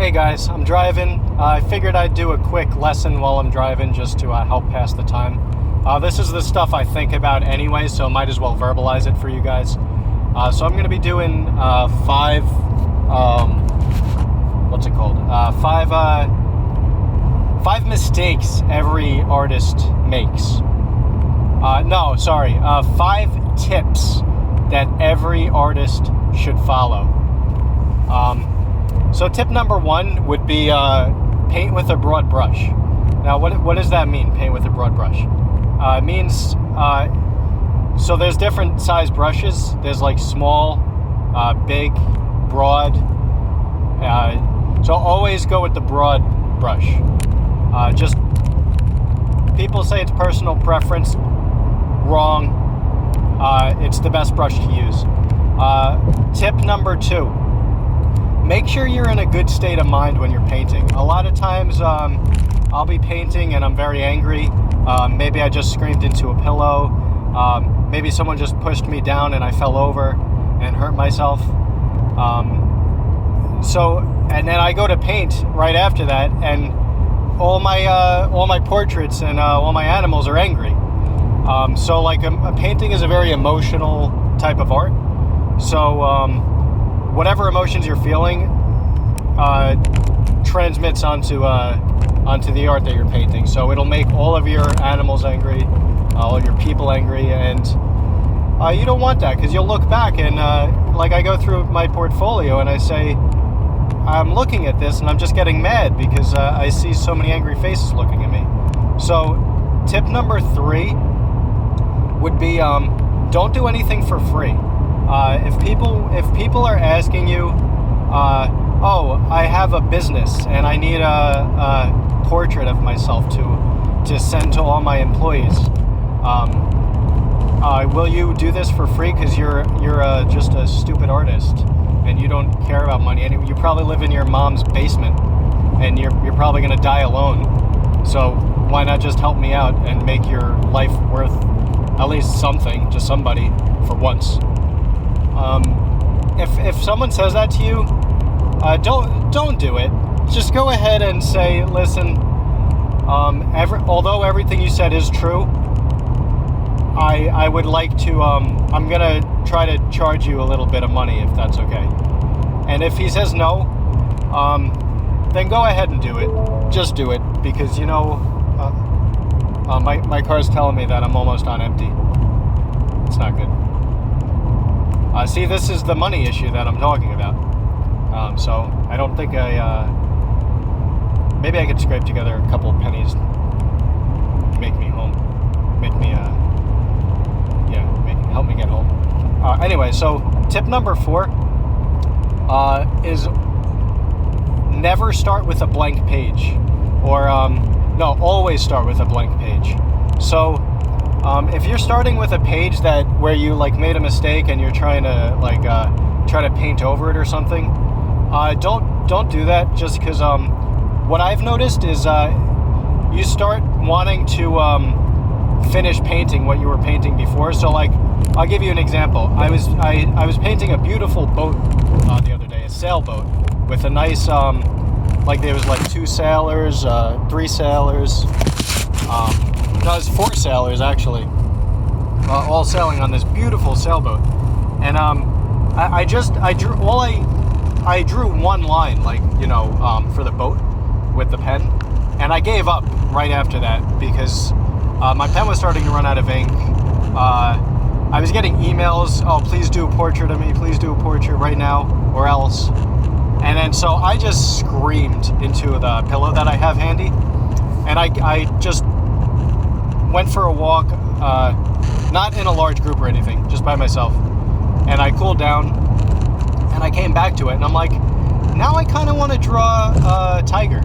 Hey guys, I'm driving. I figured I'd do a quick lesson while I'm driving just to help pass the time. This is the stuff I think about anyway, so might as well verbalize it for you guys. So I'm going to be doing five mistakes every artist makes. Five tips that every artist should follow. So tip number one would be paint with a broad brush. Now, what does that mean, paint with a broad brush? It means, so there's different size brushes. There's like small, big, broad. So always go with the broad brush. Just, people say it's personal preference. Wrong. It's the best brush to use. Tip number two. Make sure you're in a good state of mind when you're painting. A lot of times I'll be painting and I'm very angry. Maybe I just screamed into a pillow. Maybe someone just pushed me down and I fell over and hurt myself. And then I go to paint right after that, and all my portraits and all my animals are angry. So a painting is a very emotional type of art. So whatever emotions you're feeling transmits onto the art that you're painting. So it'll make all of your animals angry, all your people angry, and you don't want that, because you'll look back and I go through my portfolio and I say, I'm looking at this and I'm just getting mad because I see so many angry faces looking at me. So tip number three would be don't do anything for free. If people are asking you, I have a business and I need a portrait of myself to send to all my employees, will you do this for free? Because you're just a stupid artist and you don't care about money. And you probably live in your mom's basement and you're probably going to die alone. So why not just help me out and make your life worth at least something to somebody for once? If someone says that to you, don't do it. Just go ahead and say, listen, although everything you said is true, I would like to, I'm gonna try to charge you a little bit of money if that's okay. And if he says no, then go ahead and do it. Just do it, because my car's telling me that I'm almost on empty. It's not good. See, this is the money issue that I'm talking about. So I don't think maybe I could scrape together a couple pennies, make me home, help me get home. Anyway, so tip number 4 is never start with a blank page, or always start with a blank page. So if you're starting with a page where you made a mistake and you're trying to paint over it or something, don't do that. Just because what I've noticed is you start wanting to finish painting what you were painting before. So I'll give you an example. I was painting a beautiful boat the other day, a sailboat with a nice there was 2 sailors, 3 sailors. No, it's 4 sailors actually, all sailing on this beautiful sailboat. And I drew one line, for the boat with the pen, and I gave up right after that because my pen was starting to run out of ink. I was getting emails, please do a portrait of me, please do a portrait right now or else. And then so I just screamed into the pillow that I have handy, and I just went for a walk, not in a large group or anything, just by myself. And I cooled down, and I came back to it, and I'm like, now I kind of want to draw a tiger.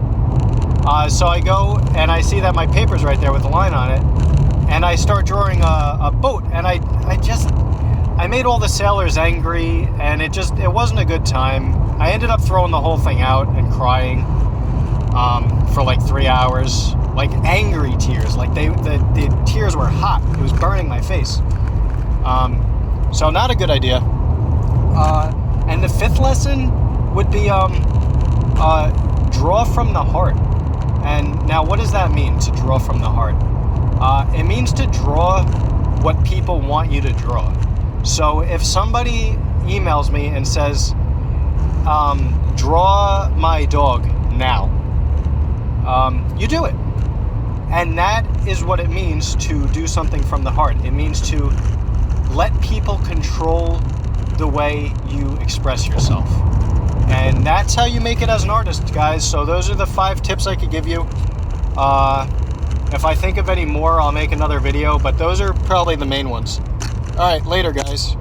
So I go, and I see that my paper's right there with a line on it, and I start drawing a boat, and I made all the sailors angry, and it wasn't a good time. I ended up throwing the whole thing out and crying for 3 hours. Angry tears, the tears were hot. It was burning my face. So not a good idea. And the 5th lesson would be draw from the heart. And now, what does that mean, to draw from the heart? It means to draw what people want you to draw. So if somebody emails me and says, draw my dog now, you do it. And that is what it means to do something from the heart. It means to let people control the way you express yourself. And that's how you make it as an artist, guys. So those are the 5 tips I could give you. If I think of any more, I'll make another video, but those are probably the main ones. All right, later, guys.